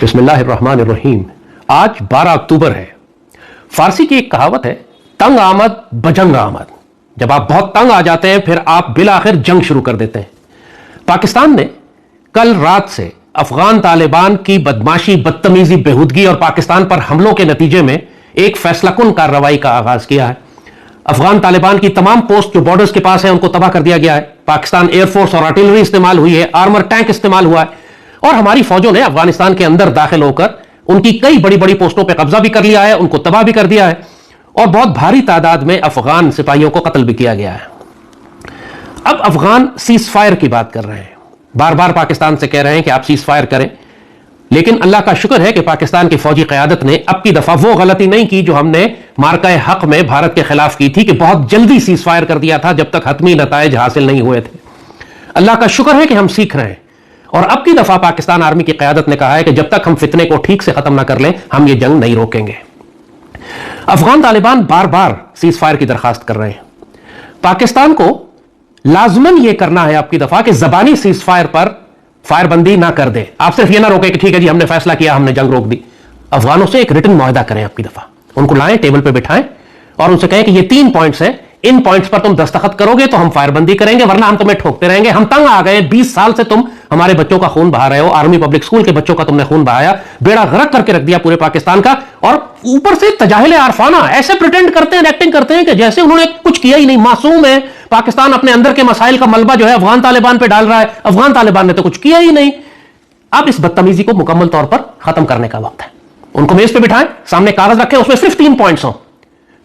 बिस्मिल्लाहिर्रहमानिर्रहीम। आज 12 अक्टूबर है। फारसी की एक कहावत है, तंग आमद बजंग आमद। जब आप बहुत तंग आ जाते हैं फिर आप बिलाखिर जंग शुरू कर देते हैं। पाकिस्तान ने कल रात से अफगान तालिबान की बदमाशी, बदतमीजी, बेहूदगी और पाकिस्तान पर हमलों के नतीजे में एक फैसलाकुन कार्रवाई का आगाज किया है। अफगान तालिबान की तमाम पोस्ट जो बॉर्डर्स के पास है उनको तबाह कर दिया गया है। पाकिस्तान एयरफोर्स और आर्टिलरी इस्तेमाल हुई है, आर्मर टैंक इस्तेमाल हुआ है और हमारी फौजों ने अफगानिस्तान के अंदर दाखिल होकर उनकी कई बड़ी बड़ी पोस्टों पर कब्जा भी कर लिया है, उनको तबाह भी कर दिया है और बहुत भारी तादाद में अफगान सिपाहियों को कत्ल भी किया गया है। अब अफगान सीज फायर की बात कर रहे हैं, बार बार पाकिस्तान से कह रहे हैं कि आप सीज फायर करें, लेकिन अल्लाह का शुक्र है कि पाकिस्तान की फौजी क़यादत ने अब की दफा वो गलती नहीं की जो हमने मार्का हक में भारत के खिलाफ की थी कि बहुत जल्दी सीज फायर कर दिया था जब तक हतमी नताइज हासिल नहीं हुए थे। अल्लाह का शुक्र है कि हम सीख रहे हैं और अब की दफा पाकिस्तान आर्मी की क़यादत ने कहा है कि जब तक हम फितने को ठीक से खत्म ना कर लें हम ये जंग नहीं रोकेंगे। अफगान तालिबान बार बार सीज फायर की दरखास्त कर रहे हैं। पाकिस्तान को लाजमन यह करना है अब की दफा कि जबानी सीज फायर पर फायरबंदी ना कर दे। आप सिर्फ यह ना रोके कि ठीक है जी हमने फैसला किया, हमने जंग रोक दी। अफगानों से एक रिटन मुआहदा करें अब की दफा, उनको लाएं, टेबल पे बिठाएं और उनसे कहें कि ये 3 पॉइंट्स हैं, इन पॉइंट्स पर तुम दस्तखत करोगे तो हम फायरबंदी करेंगे, वरना हम तुम्हें ठोकते रहेंगे। हम तंग आ गए, 20 साल से तुम हमारे बच्चों का खून बहा रहे हो, आर्मी पब्लिक स्कूल के बच्चों का तुमने खून बहाया, बेड़ा गर्क करके रख दिया पूरे पाकिस्तान का, और ऊपर से तजाहिल आरफाना ऐसे प्रिटेंड करते हैं, एक्टिंग करते हैं कि जैसे उन्होंने कुछ किया ही नहीं, मासूम है। पाकिस्तान अपने अंदर के मसाइल का मलबा जो है अफगान तालिबान पे डाल रहा है, अफगान तालिबान ने तो कुछ किया ही नहीं। अब इस बदतमीजी को मुकम्मल तौर पर खत्म करने का वक्त है। उनको मेज पे बिठाएं, सामने कागज रखें, उसमें सिर्फ 3 पॉइंट्स हों।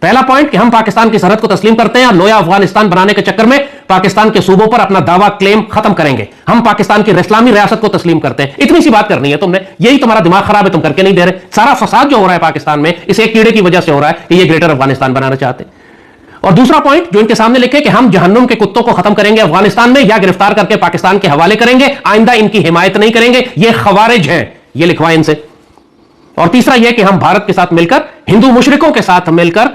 पहला पॉइंट कि हम पाकिस्तान की सरहद को तस्लीम करते हैं और लोया अफगानिस्तान बनाने के चक्कर में पाकिस्तान के सूबों पर अपना दावा क्लेम खत्म करेंगे। हम पाकिस्तान की इस्लामी रियासत को तस्लीम करते हैं। इतनी सी बात करनी है तुमने, यही तुम्हारा दिमाग खराब है, तुम करके नहीं दे रहे। सारा फसाद जो हो रहा है पाकिस्तान में इस एक कीड़े की वजह से हो रहा है कि ये ग्रेटर अफगानिस्तान बनाना चाहते हैं। और दूसरा पॉइंट जो इनके सामने लिखे कि हम जहन्नुम के कुत्तों को खत्म करेंगे अफगानिस्तान में, या गिरफ्तार करके पाकिस्तान के हवाले करेंगे, आइंदा इनकी हिमायत नहीं करेंगे, ये खवारिज हैं, ये लिखवाएं इनसे। और तीसरा यह कि हम भारत के साथ मिलकर, हिंदू मुशरिकों के साथ मिलकर,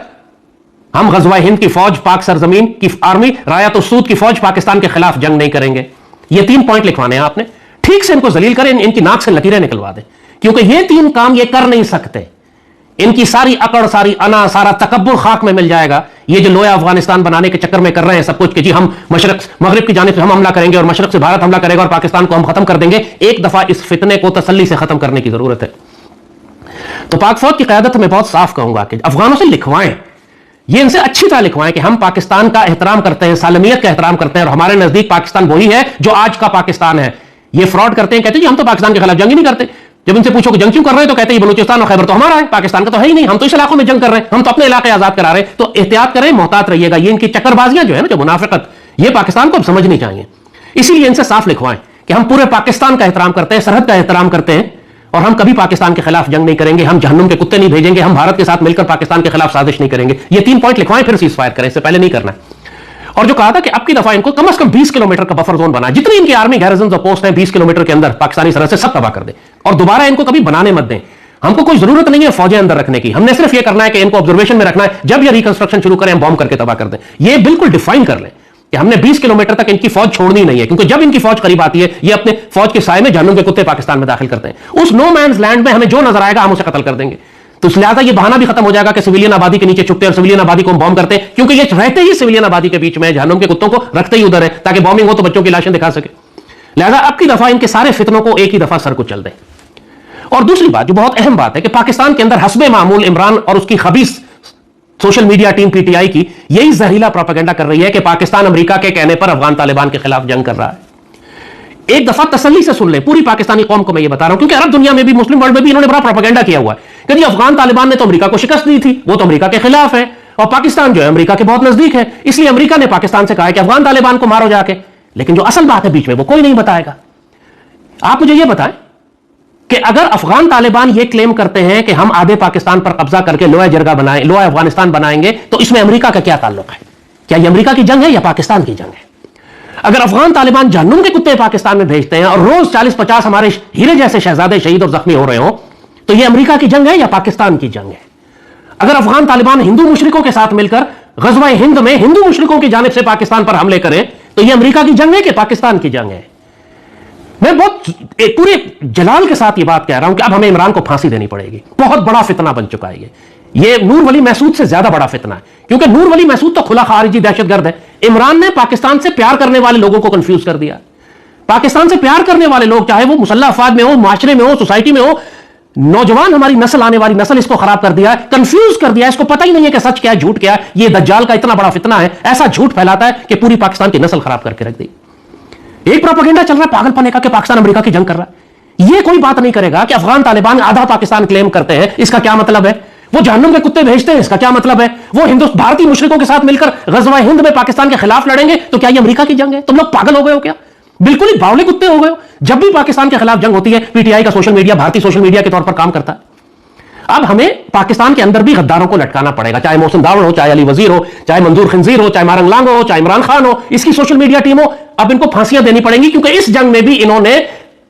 हम गजवा हिंद की फौज, पाक सरजमीन की आर्मी, रायत उसूद की फौज पाकिस्तान के खिलाफ जंग नहीं करेंगे। ये 3 पॉइंट लिखवाने हैं आपने। ठीक से इनको जलील करें, इनकी नाक से लकीरें निकलवा दें, क्योंकि ये 3 काम ये कर नहीं सकते। इनकी सारी अकड़, सारी अना, सारा तकब्बुर खाक में मिल जाएगा। ये जो लोया अफगानिस्तान बनाने के चक्कर में कर रहे हैं सब कुछ कि जी हम मशरक मगरिब की जानिब से हम हमला करेंगे और मशरक से भारत हमला करेगा और पाकिस्तान को हम खत्म कर देंगे। एक दफा इस फितने को तसल्ली से खत्म करने की जरूरत है। तो पाक फौज की क़यादत में बहुत साफ कहूंगा कि अफगानों से लिखवाएं, ये इनसे अच्छी तरह लिखवाएं कि हम पाकिस्तान का एहतराम करते हैं, सालमियत का एहतराम करते हैं और हमारे नजदीक पाकिस्तान वही है जो आज का पाकिस्तान है। ये फ्रॉड करते हैं, कहते हैं जी हम तो पाकिस्तान के खिलाफ जंग ही नहीं करते। जब इनसे पूछो कि जंग क्यों कर रहे हैं तो कहते हैं बलूचिस्तान और खैबर तो हमारा है, पाकिस्तान का तो है ही नहीं, हम तो इस इलाकों में जंग कर रहे हैं, हम तो अपने इलाके आजाद करा रहे हैं। तो एहतियात करें, मोहतात रहिएगा। ये इनकी चक्करबाजियां जो है ना, जो मुनाफिकत, ये पाकिस्तान को समझनी चाहिए। इसीलिए इनसे साफ लिखवाएं कि हम पूरे पाकिस्तान का एहतराम करते हैं, सरहद का एहतराम करते हैं और हम कभी पाकिस्तान के खिलाफ जंग नहीं करेंगे, हम जहन्नुम के कुत्ते नहीं भेजेंगे, हम भारत के साथ मिलकर पाकिस्तान के खिलाफ साजिश नहीं करेंगे। ये 3 पॉइंट लिखवाएं, फिर सीज फायर करें, इससे पहले नहीं करना है। और जो कहा था कि अब की दफा इनको कम से कम 20 किलोमीटर का बफर जोन बना, जितनी इनकी आर्मी गैरिजन और पोस्ट हैं 20 किलोमीटर के अंदर पाकिस्तानी सरहद से सब तबाह कर दे और दोबारा इनको कभी बनाने मत दें। हमको कोई जरूरत नहीं है फौजें अंदर रखने की, हमने सिर्फ यह करना है कि इनको ऑब्जर्वेशन में रखना है। जब ये रिकंस्ट्रक्शन शुरू करें हम बॉम्ब करके तबाह कर दें। ये बिल्कुल डिफाइन कर लें कि हमने 20 किलोमीटर तक इनकी फौज छोड़नी नहीं है, क्योंकि जब इनकी फौज करीब आती है ये अपने फौज के साए में जहन्नुम के कुत्ते पाकिस्तान में दाखिल करते हैं। उस नो मैन्स लैंड में हमें जो नजर आएगा हम उसे कत्ल कर देंगे। तो लिहाजा ये बहाना भी खत्म हो जाएगा कि सिविलियन आबादी के नीचे छुपते हैं और सिविलियन आबादी को हम बॉम्ब करते हैं, क्योंकि ये रहते ही सिविलियन आबादी के बीच में, जहन्नुम के कुत्तों को रखते ही उधर है ताकि बॉम्बिंग हो तो बच्चों की लाशें दिखा सके। लिहाजा अब की दफा इनके सारे फितनों को एक ही दफा सर कुचल दें। और दूसरी बात जो बहुत अहम बात है कि पाकिस्तान के अंदर हस्बे मामूल इमरान और उसकी खबीस सोशल मीडिया टीम पीटीआई की यही जहरीला प्रोपेगेंडा कर रही है कि पाकिस्तान अमेरिका के कहने पर अफगान तालिबान के खिलाफ जंग कर रहा है। एक दफा तसल्ली से सुन ले, पूरी पाकिस्तानी कौम को मैं ये बता रहा हूं, क्योंकि अरब दुनिया में भी, मुस्लिम वर्ल्ड में भी इन्होंने बड़ा प्रोपेगेंडा किया हुआ है कि अफगान तालिबान ने तो अमेरिका को शिकस्त दी थी, वो तो अमेरिका के खिलाफ है और पाकिस्तान जो है अमेरिका के बहुत नजदीक है, इसलिए अमेरिका ने पाकिस्तान से कहा है कि अफगान तालिबान को मारो जाके। लेकिन जो असल बात है बीच में वो कोई नहीं बताएगा। आप मुझे ये बताएं कि अगर अफगान तालिबान ये क्लेम करते हैं कि हम आधे पाकिस्तान पर कब्जा करके लोया जरगा बनाए, लोया अफगानिस्तान बनाएंगे, तो इसमें अमेरिका का क्या ताल्लुक है? क्या यह अमेरिका की जंग है या पाकिस्तान की जंग है? अगर अफगान तालिबान जहन्नुम के कुत्ते पाकिस्तान में भेजते हैं और रोज 40-50 हमारे हीरे जैसे शहजादे शहीद और जख्मी हो रहे हो, तो यह अमेरिका की जंग है या पाकिस्तान की जंग है? अगर अफगान तालिबान हिंदू मुशरिकों के साथ मिलकर गजवा हिंद में हिंदू मुशरिकों की जानिब से पाकिस्तान पर हमले करें, तो यह अमेरिका की जंग है कि पाकिस्तान की जंग है? मैं बहुत पूरे जलाल के साथ ये बात कह रहा हूं कि अब हमें इमरान को फांसी देनी पड़ेगी। बहुत बड़ा फितना बन चुका है ये नूर वली महसूद से ज्यादा बड़ा फितना है, क्योंकि नूर वली महसूद तो खुला खारिजी दहशतगर्द है। इमरान ने पाकिस्तान से प्यार करने वाले लोगों को कंफ्यूज कर दिया। पाकिस्तान से प्यार करने वाले लोग, चाहे वो मुसल्लह अफवाद में हो, माशरे में हो, सोसाइटी में हो, नौजवान हमारी नस्ल, आने वाली नस्ल, इसको खराब कर दिया है, कंफ्यूज कर दिया है। इसको पता ही नहीं है कि सच क्या है, झूठ क्या है। ये दज्जाल का इतना बड़ा फितना है, ऐसा झूठ फैलाता है कि पूरी पाकिस्तान की नस्ल खराब करके रख दी। एक प्रोपेगेंडा चल रहा है पागलपने का कि पाकिस्तान अमेरिका की जंग कर रहा है। ये कोई बात नहीं करेगा कि अफगान तालिबान आधा पाकिस्तान क्लेम करते हैं, इसका क्या मतलब है? वो जहन्नुम के कुत्ते भेजते हैं, इसका क्या मतलब है? वो भारतीय मुशरिकों के साथ मिलकर गज़वा हिंद में पाकिस्तान के खिलाफ लड़ेंगे, तो क्या ये अमेरिका की जंग है? तुम लोग पागल हो गए हो क्या? बिल्कुल ही बावले कुत्ते हो गए हो। जब भी पाकिस्तान के खिलाफ जंग होती है, पीटीआई का सोशल मीडिया भारतीय सोशल मीडिया के तौर पर काम करता है। अब हमें पाकिस्तान के अंदर भी गद्दारों को लटकाना पड़ेगा, चाहे मोहसिन दावड़ हो, चाहे अली वजीर हो, चाहे मंजूर खंजीर हो, चाहे मारंग लांगो हो, चाहे इमरान खान हो, इसकी सोशल मीडिया टीम हो। अब इनको फांसियां देनी पड़ेंगी, क्योंकि इस जंग में भी इन्होंने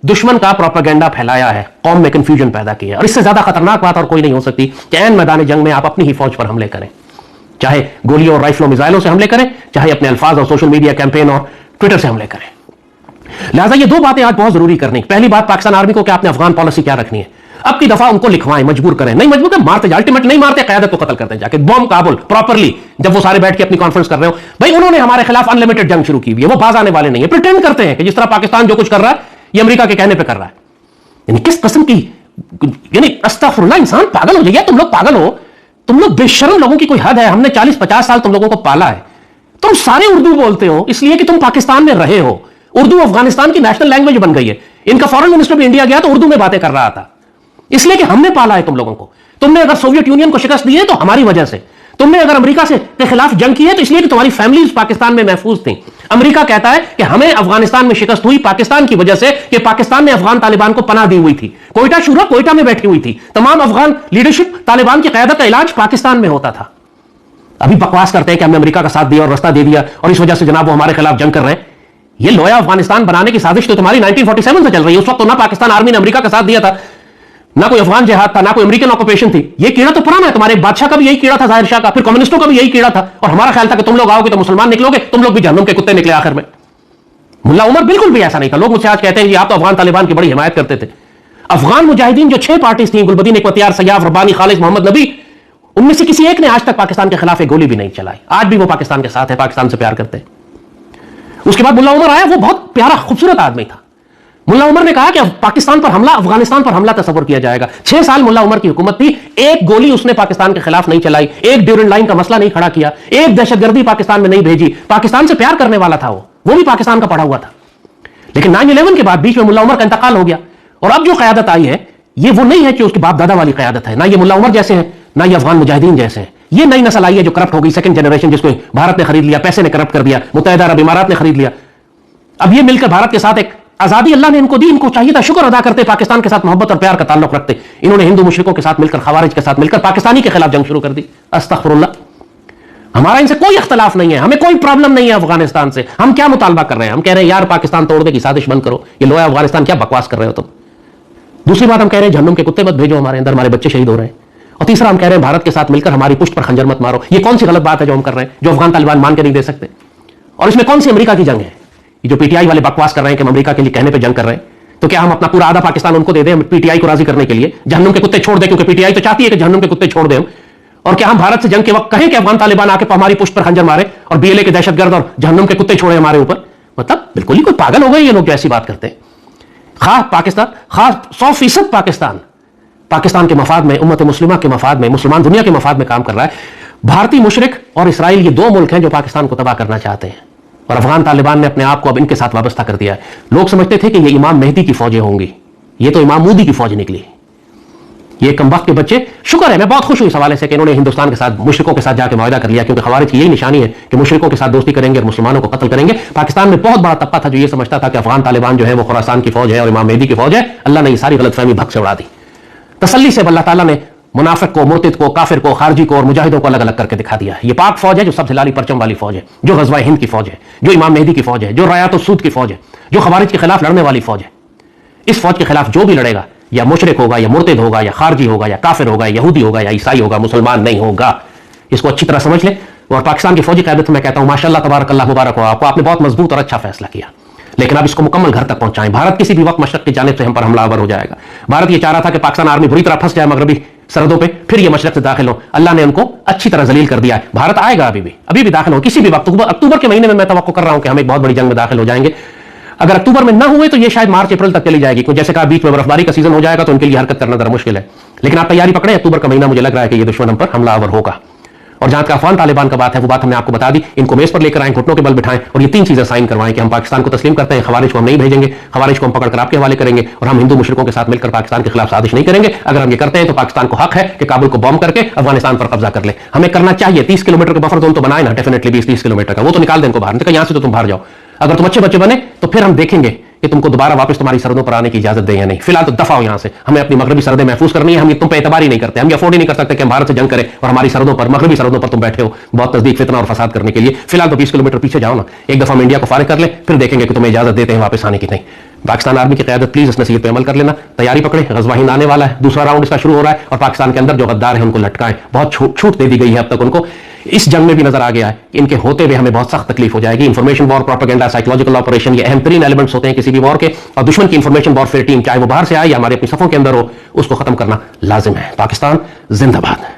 दुश्मन का प्रोपेगेंडा फैलाया है, कौम में कंफ्यूजन पैदा किया है। और इससे ज्यादा खतरनाक बात और कोई नहीं हो सकती कि ऐन मैदान जंग में आप अपनी ही फौज पर हमले करें, चाहे गोलियों और राइफलों मिसाइलों से हमले करें, चाहे अपने अल्फाज और सोशल मीडिया कैंपेन और ट्विटर से हमले करें। लिहाजा ये दो बातें आज बहुत जरूरी करनी। पहली बात, पाकिस्तान आर्मी को कि आपने अफगान पॉलिसी क्या रखनी है। अब की दफा उनको लिखवाएं, मजबूर करें। नहीं मजबूर करें, मारते, अल्टीमेट नहीं मारते, क़यादत को कत्ल करते हैं जाके, बॉम्ब काबुल प्रॉपरली। जब वो सारे बैठ के अपनी कॉन्फ्रेंस कर रहे हो, भाई उन्होंने हमारे खिलाफ अनलिमिटेड जंग शुरू की हुई है, वो बाज आने वाले नहीं है। प्रिटेंड करते हैं कि जिस तरह पाकिस्तान जो कुछ कर रहा है ये अमेरिका के कहने पर कर रहा है। यानी किस किस्म की, यानी अस्तगफुरुल्लाह, इंसान पागल हो जाएगा। तुम लोग पागल हो, तुम लोग बेशर्म लोगों की कोई हद है। हमने 40-50 साल तुम लोगों को पाला है। तुम सारे उर्दू बोलते हो इसलिए कि तुम पाकिस्तान में रहे हो। उर्दू अफगानिस्तान की नेशनल लैंग्वेज बन गई है। इनका फॉरेन मिनिस्टर भी इंडिया गया तो उर्दू में बातें कर रहा था, इसलिए कि हमने पाला है तुम लोगों को। तुमने अगर सोवियत यूनियन को शिकस्त दी है तो हमारी वजह से। तुमने अगर अमेरिका से के खिलाफ जंग की है तो इसलिए कि तुम्हारी फैमिलीज पाकिस्तान में महफूज थी। अमेरिका कहता है कि हमें अफगानिस्तान में शिकस्त हुई पाकिस्तान की वजह से, कि पाकिस्तान ने अफगान तालिबान को पनाह दी हुई थी। कोयटा शूरा कोयटा में बैठी हुई थी। तमाम अफगान लीडरशिप तालिबान की क़यादत का इलाज पाकिस्तान में होता था। अभी बकवास करते हैं कि हमने अमेरिका का साथ दिया और रास्ता दे दिया और इस वजह से जनाब वो हमारे खिलाफ जंग कर रहे हैं। ये लोया अफगानिस्तान बनाने की साजिश तो तुम्हारी 1947 से चल रही है। उस वक्त तो ना पाकिस्तान आर्मी ने अमेरिका का साथ दिया था, ना कोई अफगान जिहाद था, ना कोई अमेरिकन ऑक्यूपेशन थी। ये कीड़ा तो पुराना है। तुम्हारे बादशाह का भी यही कीड़ा था, जाहिर शाह का, फिर कम्युनिस्टों का भी यही कीड़ा था। और हमारा ख्याल था कि तुम लोग आओगे तो मुसलमान निकलोगे, तुम लोग भी जहन्नुम के कुत्ते निकले आखिर में। मुल्ला उमर बिल्कुल भी ऐसा नहीं था। लोग मुझसे आज कहते हैं कि आप तो अफगान तालिबान की बड़ी हिमायत करते थे। अफगान मुजाहिदीन जो 6 पार्टीज थी, गुलबदीन इख्तियार, सयाफ, रब्बानी, खालिद, मोहम्मद नबी, उनमें से किसी एक ने आज तक पाकिस्तान के खिलाफ एक गोली भी नहीं चलाई। आज भी वो पाकिस्तान के साथ है, पाकिस्तान से प्यार करते हैं। उसके बाद मुल्ला उमर आया, वो बहुत प्यारा खूबसूरत आदमी था। मुल्ला उमर ने कहा कि पाकिस्तान पर हमला, अफगानिस्तान पर हमला तस्वर किया जाएगा। 6 साल मुल्ला उमर की हुकूमत थी, एक गोली उसने पाकिस्तान के खिलाफ नहीं चलाई, एक ड्यूरेंट लाइन का मसला नहीं खड़ा किया, एक दहशतगर्दी पाकिस्तान में नहीं भेजी। पाकिस्तान से प्यार करने वाला था वो भी पाकिस्तान का पढ़ा हुआ था। लेकिन 9/11 के बाद बीच में मुल्ला उमर का इंतकाल हो गया और अब जो क़यादत आई है ये वो नहीं है कि उसके बाप दादा वाली क़यादत है। ना ये मुल्ला उमर जैसे हैं, ना ये अफगान मुजाहिदीन जैसे हैं। ये नई नस्ल आई है जो करप्ट हो गई, सेकंड जनरेशन, जिसको भारत ने खरीद लिया, पैसे ने करप्ट कर दिया, मुत्तहिदा अरब इमारात ने खरीद लिया। अब ये मिलकर भारत के साथ एक आजादी अल्लाह ने इनको दी, इनको चाहिए था शुक्र अदा करते, पाकिस्तान के साथ मोहब्बत और प्यार का ताल्लुक रखते। इन्होंने हिंदू मुशरिकों के साथ मिलकर, खवारिज के साथ मिलकर पाकिस्तानी के खिलाफ जंग शुरू कर दी। अस्तगफुरुल्लाह, हमारा इनसे कोई इख्तलाफ नहीं है, हमें कोई प्रॉब्लम नहीं है अफगानिस्तान से। हम क्या मुतालबा कर रहे हैं? हम कह रहे हैं यार पाकिस्तान तोड़ने की साजिश बंद करो, ये लोया अफगानिस्तान क्या बकवास कर रहे हो तुम। दूसरी बात, हम कह रहे हैं जहन्नुम के कुत्ते मत भेजो हमारे अंदर, हमारे बच्चे शहीद हो रहे हैं। और तीसरा, हम कह रहे हैं भारत के साथ मिलकर हमारी पुष्ट पर खंजर मत मारो। ये कौन सी गलत बात है जो हम कर रहे हैं, जो अफगान तालिबान मान के नहीं दे सकते? और इसमें कौन सी अमेरिका की जंग है? ये जो पीटीआई वाले बकवास कर रहे हैं कि हम अमेरिका के लिए कहने पे जंग कर रहे हैं, तो क्या हम अपना पूरा आधा पाकिस्तान उनको दे दें पीटीआई को राजी करने के लिए? जहन्नुम के कुत्ते छोड़ दें, क्योंकि पीटीआई तो चाहती है कि जहन्नुम के कुत्ते छोड़ दें। और क्या हम भारत से जंग के वक्त कहें कि अफगान तालिबान आके हमारी पुष्ट पर खंजर मारे और बीएलए के दहशतगर्द और जहन्नुम के कुत्ते छोड़े हमारे ऊपर? मतलब बिल्कुल ही कोई पागल हो गए ये लोग जो ऐसी बात करते हैं। खास पाकिस्तान, खास 100% पाकिस्तान के मफाद में, उम्मत मुस्लिमा के मफाद में, मुसलमान दुनिया के मफाद में काम कर रहा है। भारतीय मुशरिक और इसराइल ये 2 मुल्क हैं जो पाकिस्तान को तबाह करना चाहते हैं। और अफगान तालिबान ने अपने आप को अब इनके साथ वाबस्ता कर दिया है। लोग समझते थे कि ये इमाम मेहदी की फौजें होंगी, ये तो इमाम मोदी की फौज निकली। ये कमबख्त के बच्चे, शुक्र है, मैं बहुत खुश हूं इस हवाले से कि इन्होंने हिंदुस्तान के साथ, मुशरिकों के साथ जाकर मुआहदा कर लिया, क्योंकि खवारिज की यही निशानी है कि मुशरिकों के साथ दोस्ती करेंगे और मुसलमानों को कत्ल करेंगे। पाकिस्तान में बहुत बड़ा तबका था जो ये समझता था कि अफगान तालिबान जो है वो खुरासान की फौज है और इमाम मेहदी की फौज है। अल्लाह ने ये सारी गलतफहमी भग से उड़ा दी। तसल्ली से अल्लाह ताला ने मुनाफिक को, मुर्तिद को, काफिर को, खारजी को और मुजाहिदों को अलग अलग करके दिखा दिया। ये पाक फौज है जो सबसे लाली परचम वाली फौज है, जो गज़वा हिंद की फौज है, जो इमाम मेहदी की फौज है, जो रायात सूद की फौज है, जो खवारिज के खिलाफ लड़ने वाली फौज है। इस फौज के खिलाफ जो भी लड़ेगा, या मुशरिक होगा, या मुर्तिद होगा, या खारजी होगा, या काफिर होगा, यहूदी होगा, या ईसाई होगा, मुसलमान नहीं होगा। इसको अच्छी तरह समझ ले। और पाकिस्तान की फौजी क़यादत में कहता हूं माशाअल्लाह तबारक अल्लाह, मुबारक हो आपको, आपने बहुत मजबूत और अच्छा फैसला किया। लेकिन अब इसको मुकम्मल घर तक पहुंचाएं। भारत किसी भी वक्त मशरक की जानिब से हम पर हमलावर हो जाएगा। भारत ये चाह रहा था कि पाकिस्तान आर्मी बुरी तरह फंस जाए मगरबी सरहदों पे, फिर ये मशरक से दाखिल हो। अल्लाह ने उनको अच्छी तरह जलील कर दिया है। भारत आएगा, अभी भी दाखिल हो किसी भी वक्त। अक्टूबर के महीने में मैं तवक्को कर रहा हूं कि हम एक बहुत बड़ी जंग में दाखिल हो जाएंगे। अगर अक्टूबर में ना हुए तो ये शायद मार्च अप्रैल तक चली जाएगी, क्योंकि जैसे कहा बीच में बर्फबारी का सीजन हो जाएगा तो उनके लिए हरकत करना जरा मुश्किल है। लेकिन आप तैयारी पकड़े, अक्टूबर का महीना मुझे लग रहा है कि ये दुश्मन हम पर हमलावर होगा। और जहां तक अफगान तालिबान का बात है, वो बात हमने आपको बता दी। इनको मेज पर लेकर आए, घुटनों के बल बिठाएं और ये 3 चीजें साइन करवाएं कि हम पाकिस्तान को तस्लीम करते हैं, खवारिज को हम नहीं भेजेंगे, खवारिज को हम पकड़कर आपके हवाले करेंगे और हम हिंदू मुशरिकों के साथ मिलकर पाकिस्तान के खिलाफ साजिश नहीं करेंगे। अगर हम ये करते हैं तो पाकिस्तान को हक है कि काबुल को बॉम्ब करके अफगानिस्तान पर कब्जा कर ले। हमें करना चाहिए। 30 किलोमीटर का बफर जोन तो बनाए ना, डेफिनेटली 20-30 किलोमीटर का, वो तो निकाल दें इनको बाहर। यहां से तो तुम बाहर जाओ। अगर तुम अच्छे बच्चे बने तो फिर हम देखेंगे कि तुमको दोबारा वापस तुम्हारी सरहदों पर आने की इजाजत दें या नहीं। फिलहाल तो दफा हो यहां से। हमें अपनी मगरबी सरहदें महफूज करनी है। हम तुम पे एतबार ही नहीं करते, हम ये अफोर्ड ही नहीं कर सकते कि हम भारत से जंग करें और हमारी सरहदों पर, मगरबी सरहदों पर तुम बैठे हो बहुत नजदीक फितना और फसाद करने के लिए। फिलहाल तो 20 किलोमीटर पीछे जाओ ना, एक दफा हम इंडिया को फारिग कर ले, फिर देखेंगे कि तुम्हें इजाजत देते हैं वापस आने की नहीं। पाकिस्तान आर्मी की क़यादत प्लीज इस नसीहत पे अमल कर लेना। तैयारी पकड़े, ग़ज़वा हिंद आने वाला है, दूसरा राउंड इसका शुरू हो रहा है और पाकिस्तान के अंदर जो गद्दार है उनको लटकाएं। बहुत छूट दे दी गई है अब तक उनको। इस जंग में भी नजर आ गया है इनके होते हुए हमें बहुत सख्त तकलीफ हो जाएगी। Information war, propaganda, psychological operation, ये अहम तरीन एलिमेंट्स होते हैं किसी भी वॉर के। और दुश्मन की इंफॉर्मेशन वॉरफेयर टीम, चाहे वो बाहर से आए या हमारे अपनी सफों के अंदर हो, उसको खत्म करना लाजिम है। पाकिस्तान जिंदाबाद।